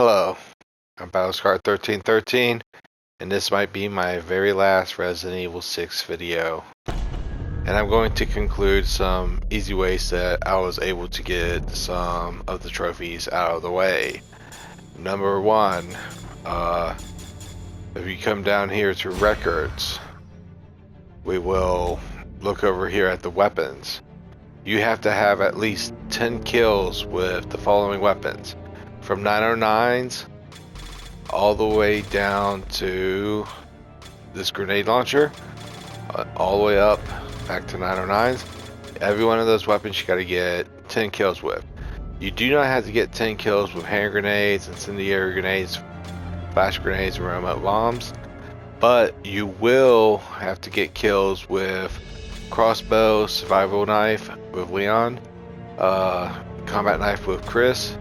Hello, I'm Battlescar1313, and this might be my very last Resident Evil 6 video. And I'm going to conclude some easy ways that I was able to get some of the trophies out of the way. Number one, if you come down here to records, we will look over here at the weapons. You have to have at least 10 kills with the following weapons. From 909s all the way down to this grenade launcher, all the way up back to 909s. Every one of those weapons you got to get 10 kills with. You do not have to get 10 kills with hand grenades, incendiary grenades, flash grenades, and remote bombs, but you will have to get kills with crossbow, survival knife with Leon, combat knife with Chris,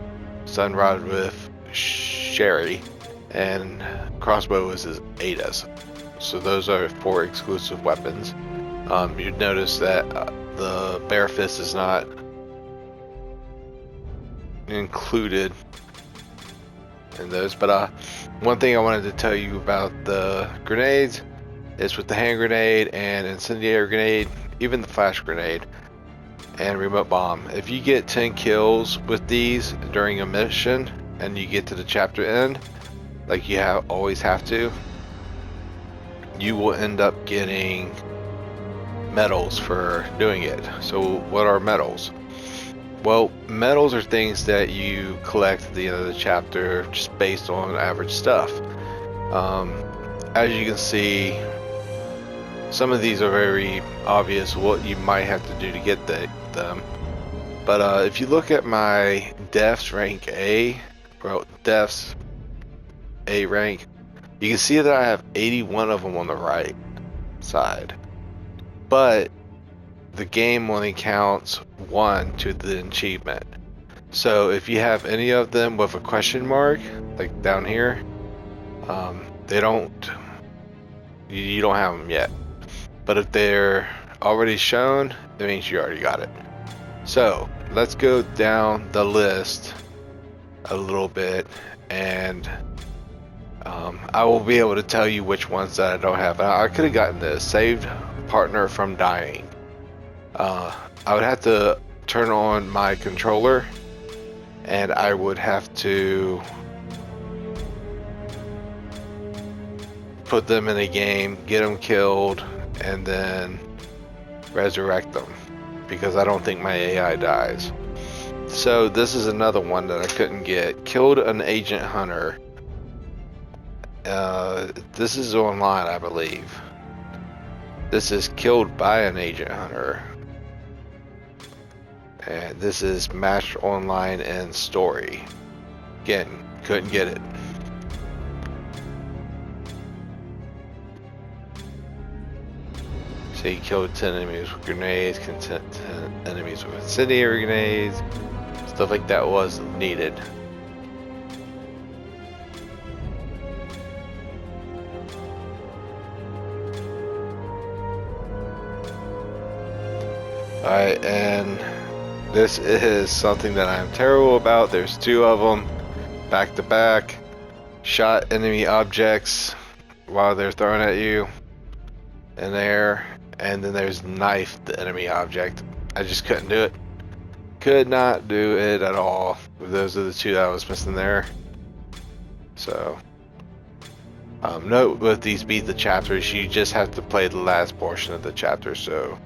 stun rod with Sherry, and crossbow is his Ada's. So those are 4 exclusive weapons. You'd notice that the bare fist is not included in those. But one thing I wanted to tell you about the grenades is with the hand grenade and incendiary grenade, even the flash grenade and remote bomb, if you get 10 kills with these during a mission and you get to the chapter end, like you always have to, you will end up getting medals for doing it. So what are medals? Well, medals are things that you collect at the end of the chapter just based on average stuff. As you can see, some of these are very obvious what you might have to do to get them. But if you look at my Defs rank A, well, Defs A rank, you can see that I have 81 of them on the right side. But the game only counts 1 to the achievement. So if you have any of them with a question mark, like down here, you don't have them yet. But if they're already shown, that means you already got it. So let's go down the list a little bit, and I will be able to tell you which ones that I don't have. I could have gotten this saved partner from dying. I would have to turn on my controller, and I would have to put them in a game, get them killed, and then resurrect them, because I don't think my AI dies. So this is another one that I couldn't get. Killed an agent hunter. This is online, I believe. This is killed by an agent hunter. And this is matched online and story. Again, couldn't get it. So you killed 10 enemies with grenades, 10 enemies with incendiary grenades, stuff like that was needed. Alright, and this is something that I'm terrible about. There's 2 of them back to back. Shot enemy objects while they're thrown at you in there, and then there's knife the enemy object. I just couldn't do it. Could not do it at all. Those are the 2 that I was missing there. So note with these beat the chapters, you just have to play the last portion of the chapter. So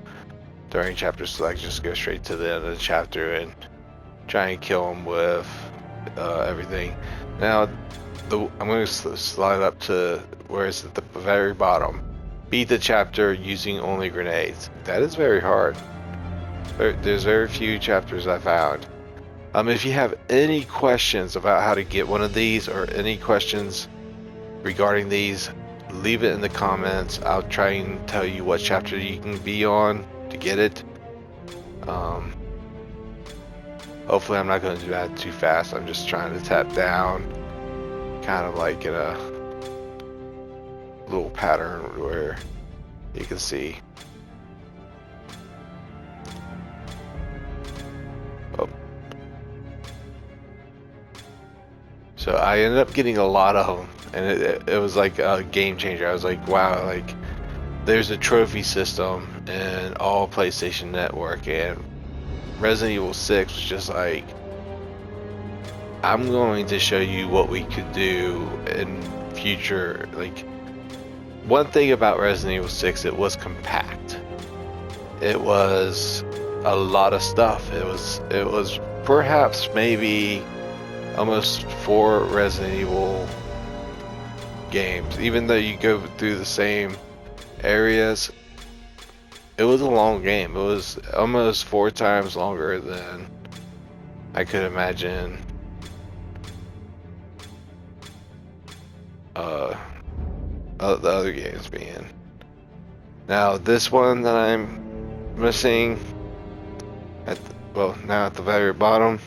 during chapter select, just go straight to the end of the chapter and try and kill them with everything. Now I'm going to slide up to where it's at the very bottom. Beat the chapter using only grenades. That is very hard. There's very few chapters I found. If you have any questions about how to get one of these, or any questions regarding these, leave it in the comments. I'll try and tell you what chapter you can be on to get it. Hopefully I'm not going to do that too fast. I'm just trying to tap down, kind of like in a little pattern where you can see. Oh. So I ended up getting a lot of them, and it was like a game changer. I was like, wow, like there's a trophy system in all PlayStation Network, and Resident Evil 6 was just like, I'm going to show you what we could do in future. Like, one thing about Resident Evil 6, it was compact. It was a lot of stuff. It was perhaps maybe almost 4 Resident Evil games. Even though you go through the same areas, it was a long game. It was almost 4 times longer than I could imagine the other games being. Now this one that I'm missing now at the very bottom,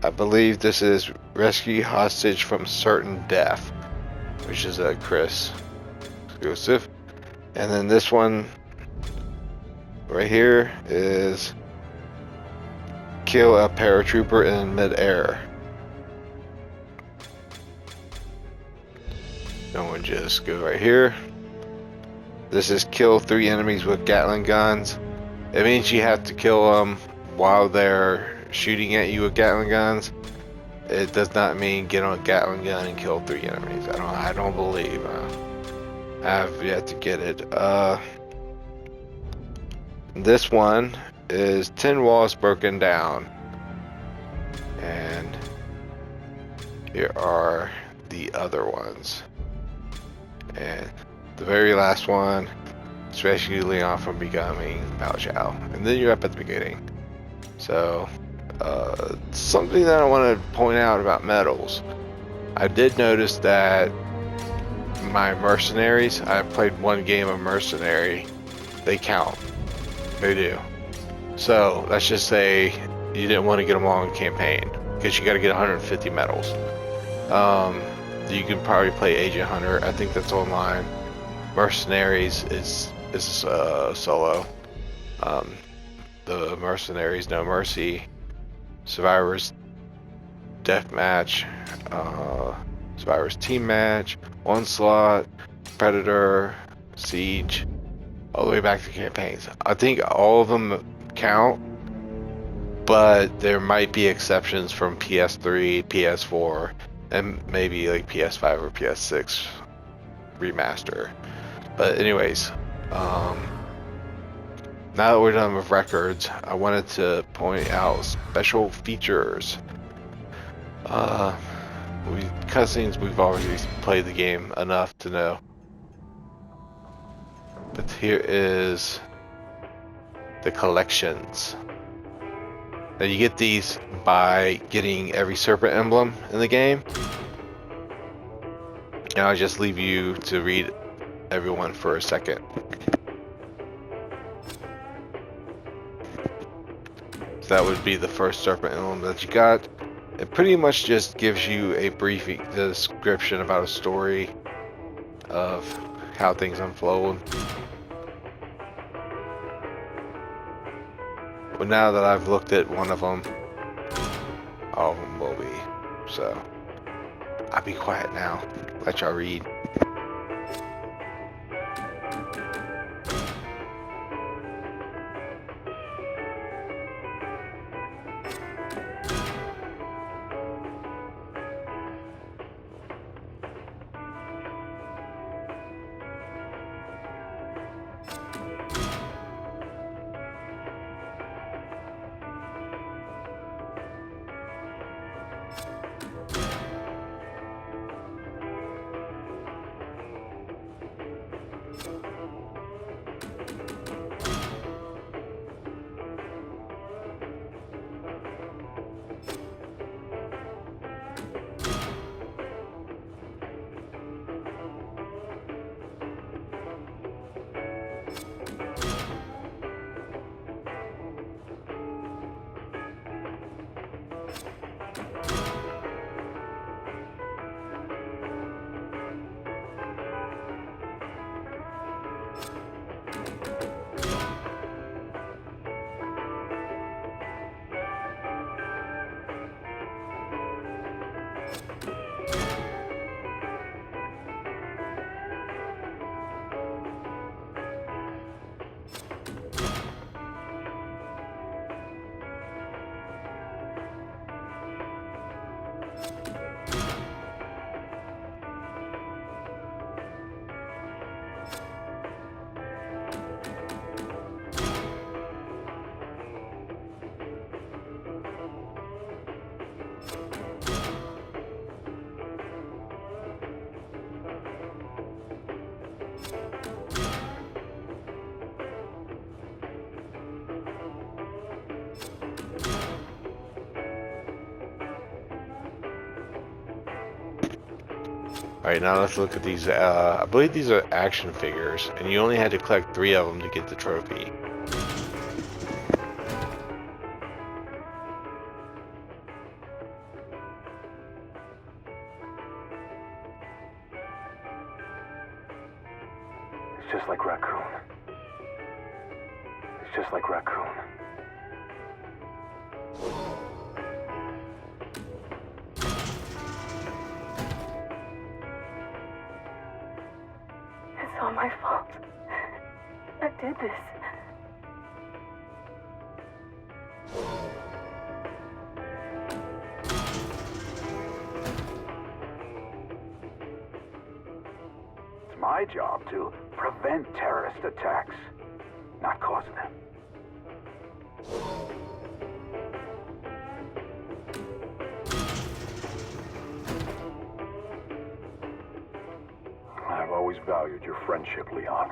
I believe this is Rescue Hostage from Certain Death, which is a Chris exclusive. And then this one right here is Kill a Paratrooper in Mid-Air. Then we'll just go right here. This is kill 3 enemies with Gatling guns. It means you have to kill them while they're shooting at you with Gatling guns. It does not mean get on a Gatling gun and kill 3 enemies. I don't believe. I have yet to get it. This one is 10 walls broken down. And here are the other ones. And the very last one, rescue Leon from becoming Mao Chao. And then you're up at the beginning. So, something that I want to point out about medals. I did notice that my mercenaries, I played 1 game of mercenary, they count. They do. So, let's just say you didn't want to get them all in campaign, because you got to get 150 medals. You can probably play Agent Hunter. I think that's online. Mercenaries is solo. The Mercenaries No Mercy, Survivors Deathmatch, Survivors Team Match, Onslaught, Predator, Siege, all the way back to campaigns. I think all of them count, but there might be exceptions from PS3, PS4, and maybe like PS5 or PS6 remaster. But anyways, now that we're done with records, I wanted to point out special features. Cutscenes, we've already played the game enough to know. But here is the collections. Now you get these by getting every Serpent emblem in the game. And I'll just leave you to read everyone for a second. So that would be the first Serpent emblem that you got. It pretty much just gives you a brief description about a story of how things unfold. But now that I've looked at one of them, all of them will be. So I'll be quiet now. Let y'all read. Alright, now let's look at these. I believe these are action figures, and you only had to collect 3 of them to get the trophy. It's just like Raccoon. It's just like Raccoon. It's all my fault. I did this. It's my job to prevent terrorist attacks, not cause them. I've always valued your friendship, Leon.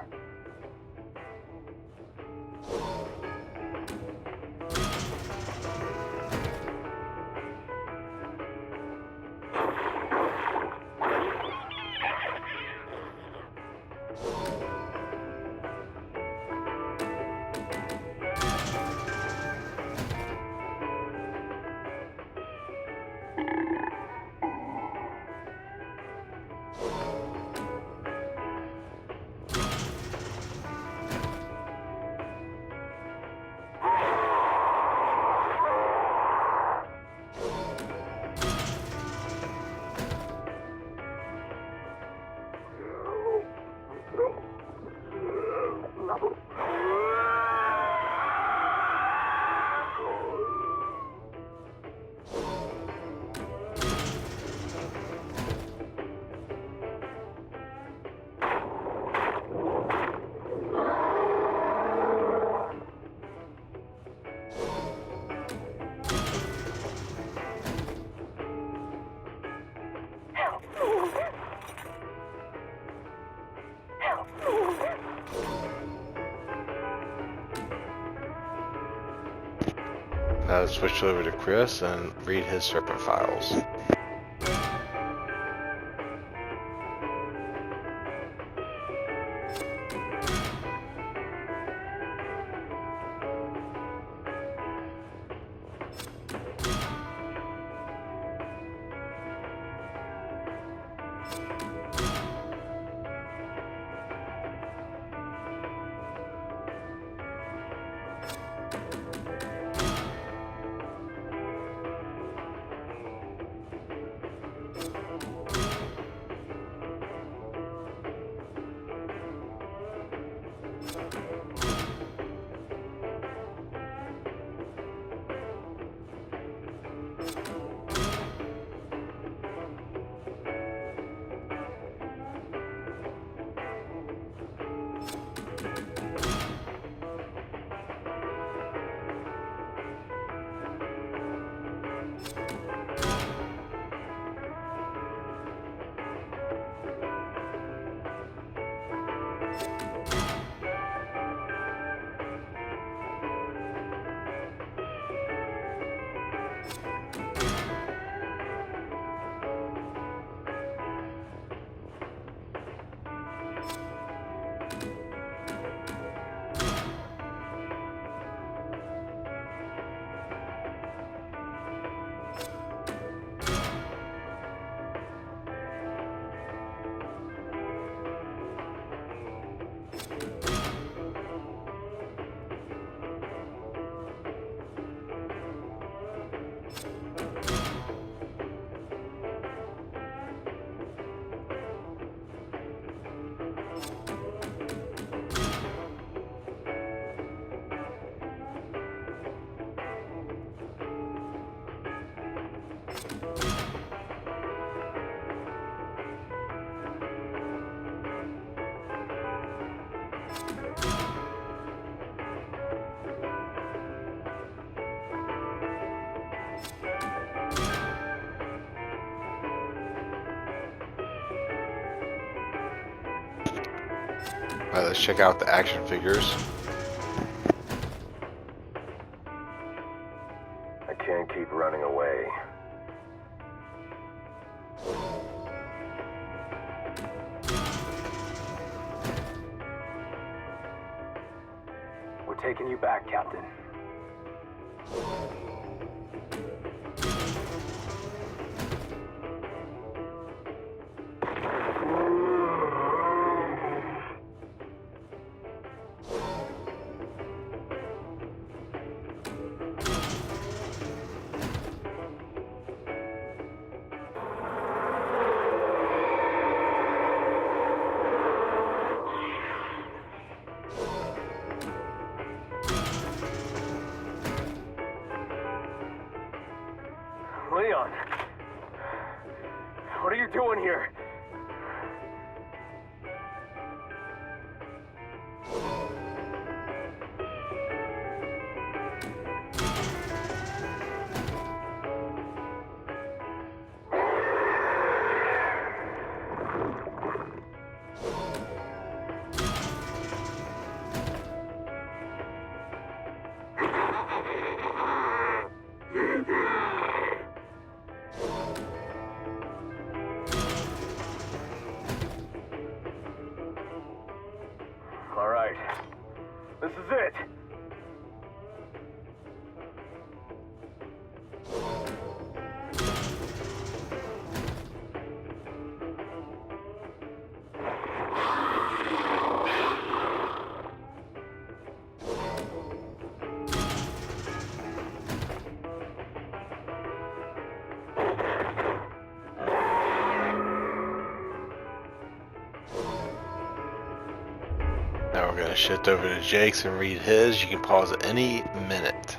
Now let's switch over to Chris and read his Serpent files. Alright, let's check out the action figures. I can't keep running away. taking you back, Captain. Leon, what are you doing here? All right, this is it. Now we're gonna shift over to Jake's and read his. You can pause at any minute.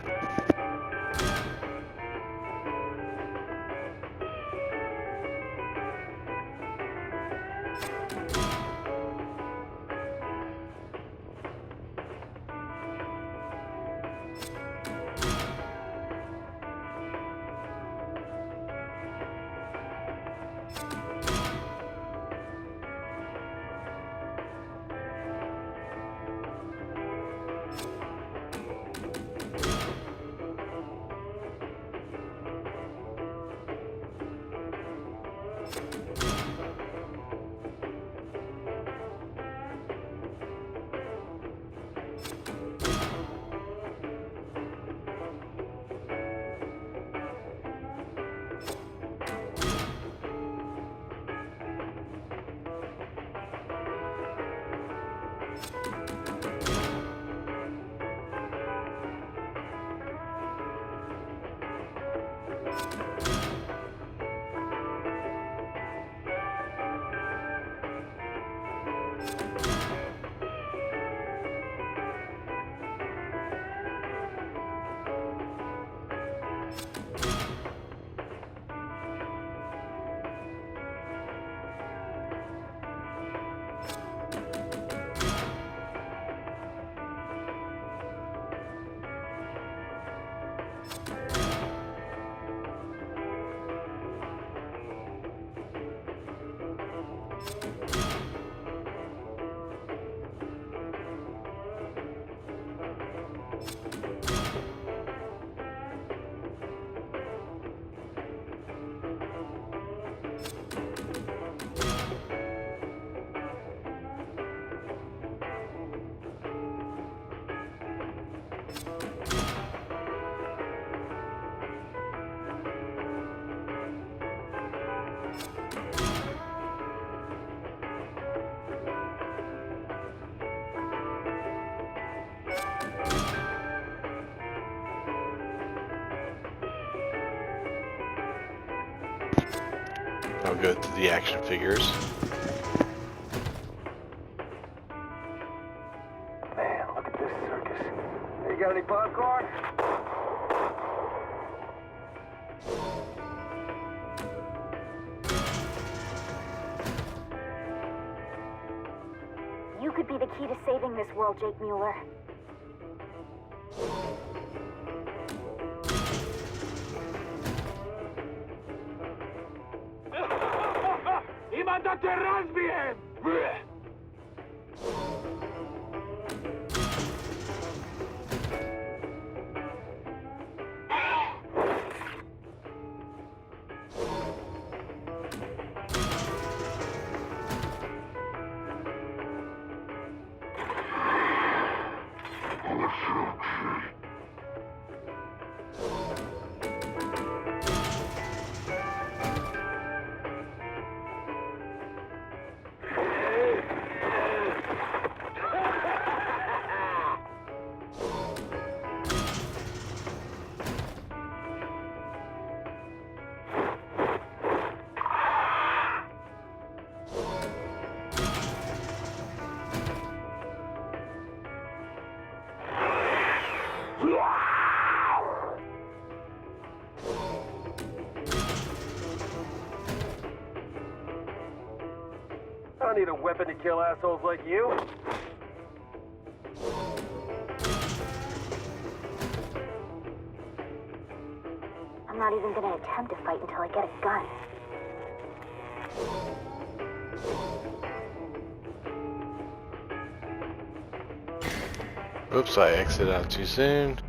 I'll go to the action figures. Man, look at this circus. Hey, you got any popcorn? You could be the key to saving this world, Jake Mueller. ¡Mándate bien! Awesome. don't need a weapon to kill assholes like you. I'm not even gonna attempt to fight until I get a gun. Oops, I exited out too soon.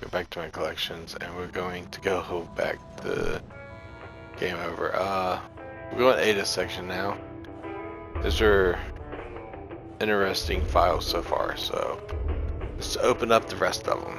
Go back to my collections, and we're going to go back to game over. We're going to Ada section now. These are interesting files so far, so let's open up the rest of them.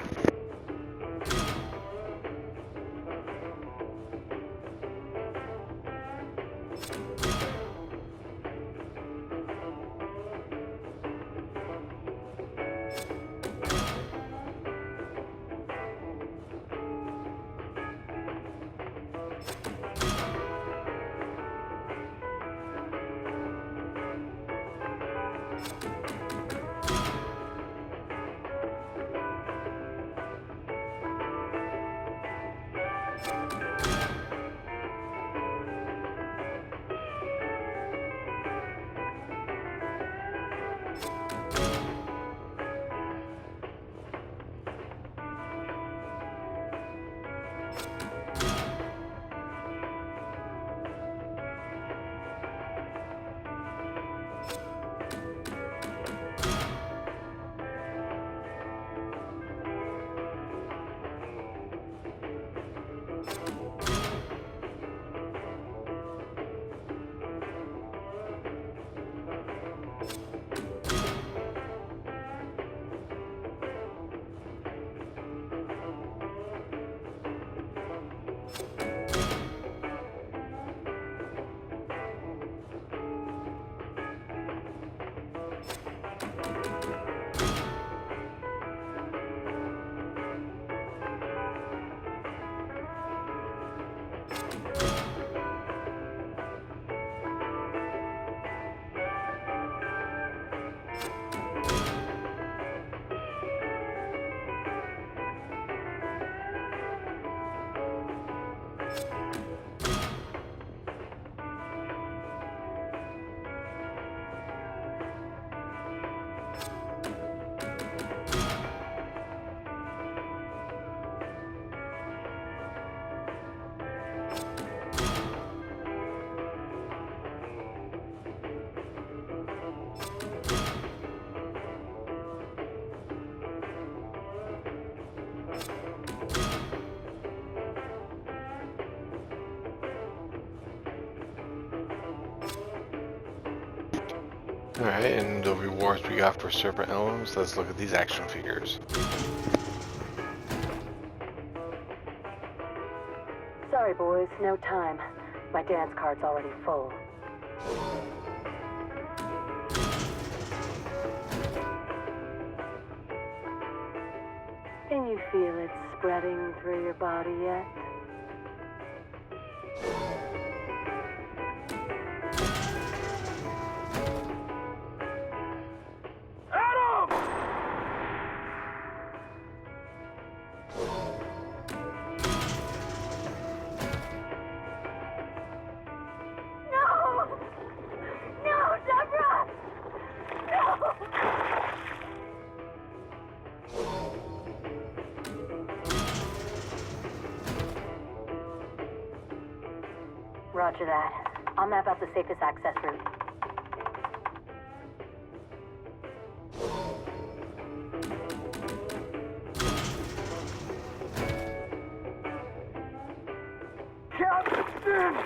Alright, and the rewards we got for Serpent Emblems, let's look at these action figures. Sorry, boys, no time. My dance card's already full. Can you feel it spreading through your body yet? Roger that. I'll map out the safest access route. Captain!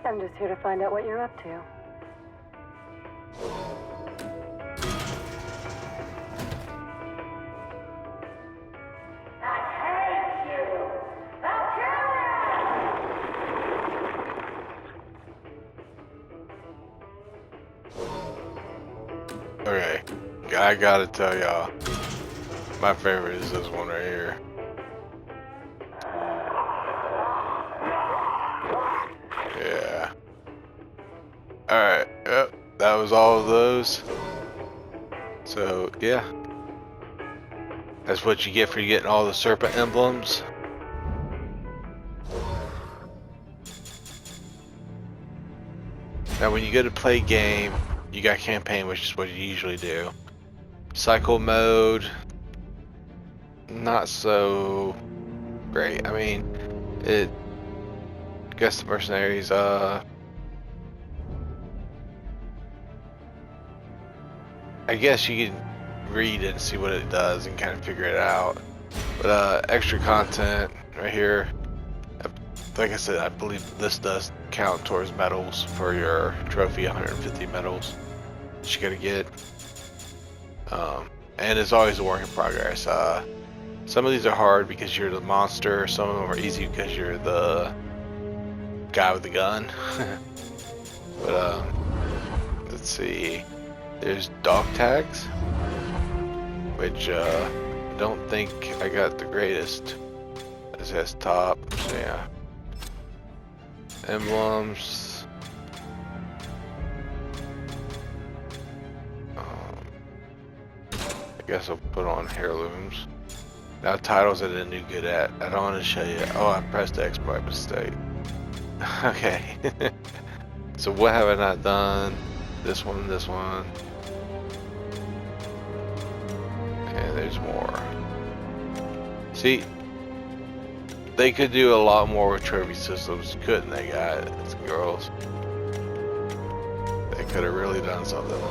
I'm just here to find out what you're up to. I gotta tell y'all, my favorite is this one right here. Yeah. Alright, yep, that was all of those. So, yeah. That's what you get for getting all the Serpent emblems. Now when you go to play game, you got campaign, which is what you usually do. Cycle mode, not so great. I mean, I guess the mercenaries, I guess you can read it and see what it does and kind of figure it out. But extra content right here. Like I said, I believe this does count towards medals for your trophy, 150 medals that you gotta get. And it's always a work in progress. Some of these are hard because you're the monster. Some of them are easy because you're the guy with the gun. But let's see. There's dog tags, which don't think I got the greatest. It says top, so yeah. Emblems. I guess I'll put on heirlooms. Now titles I didn't do good at. I don't want to show you. Oh, I pressed X by mistake. Okay. So what have I not done? This one, this one. And there's more. See, they could do a lot more with trophy systems, couldn't they, guys, girls? They could have really done something.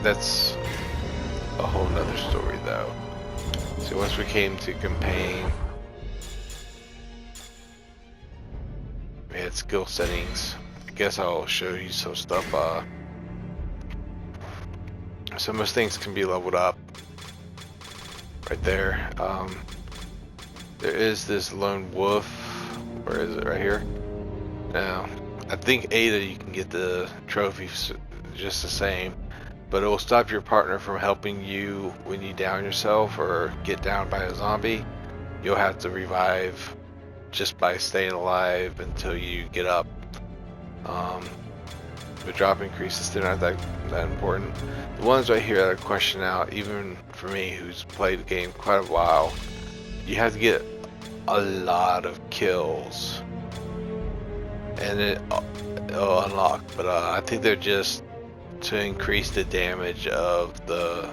That's a whole nother story, though. So once we came to campaign, we had skill settings. I guess I'll show you some stuff. So most things can be leveled up right there. There is this lone wolf. Where is it? Right here. Now, I think Ada, you can get the trophies just the same, but it will stop your partner from helping you when you down yourself or get down by a zombie. You'll have to revive just by staying alive until you get up. The drop increases, they're not that important. The ones right here that are questioned out, even for me who's played the game quite a while, you have to get a lot of kills and it'll unlock, but I think they're just to increase the damage of the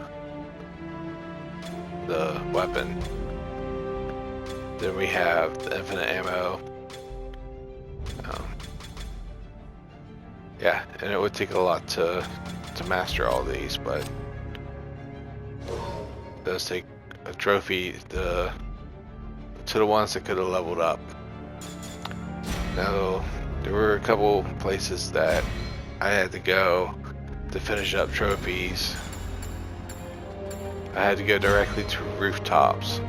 weapon. Then we have the infinite ammo. Yeah, and it would take a lot to master all these, but it does take a trophy to the ones that could have leveled up. Now, there were a couple places that I had to go to finish up trophies. I had to go directly to rooftops.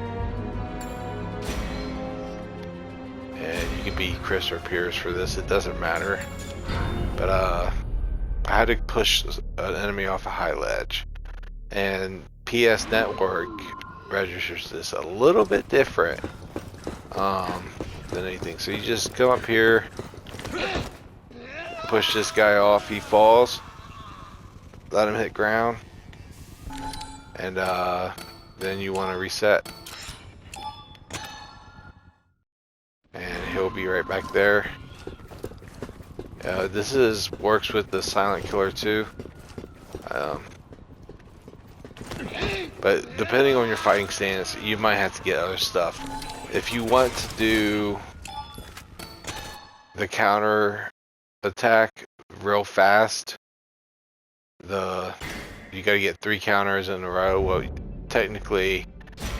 And you can be Chris or Pierce for this, it doesn't matter. But I had to push an enemy off a high ledge. And PS Network registers this a little bit different than anything. So you just come up here, push this guy off, he falls, let him hit ground, and then you want to reset. And he'll be right back there. This works with the silent killer too. But depending on your fighting stance, you might have to get other stuff. If you want to do the counter attack real fast, you gotta get 3 counters in a row. Well, technically,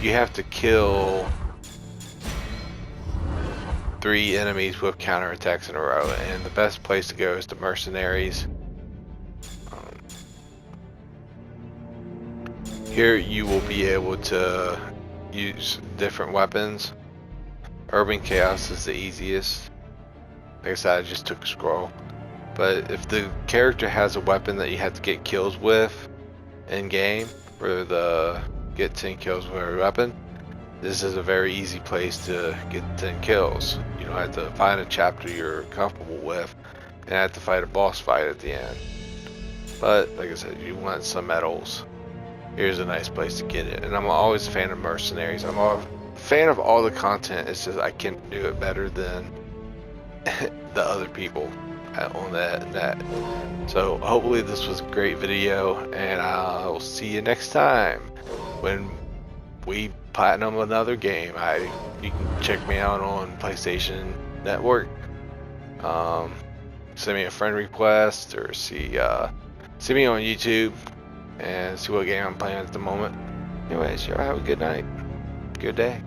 you have to kill 3 enemies with counter attacks in a row, and the best place to go is the mercenaries. Here you will be able to use different weapons. Urban Chaos is the easiest. Like I said, I just took a scroll. But if the character has a weapon that you have to get kills with in game, for the get 10 kills with a weapon, this is a very easy place to get 10 kills. You don't have to find a chapter you're comfortable with and have to fight a boss fight at the end. But like I said, you want some medals. Here's a nice place to get it. And I'm always a fan of mercenaries. I'm a fan of all the content. It's just I can do it better than the other people on that net. So hopefully this was a great video, and I'll see you next time when we platinum another game. You can check me out on PlayStation Network. Send me a friend request, or see me on YouTube and see what game I'm playing at the moment. Anyways, y'all have a good night, good day.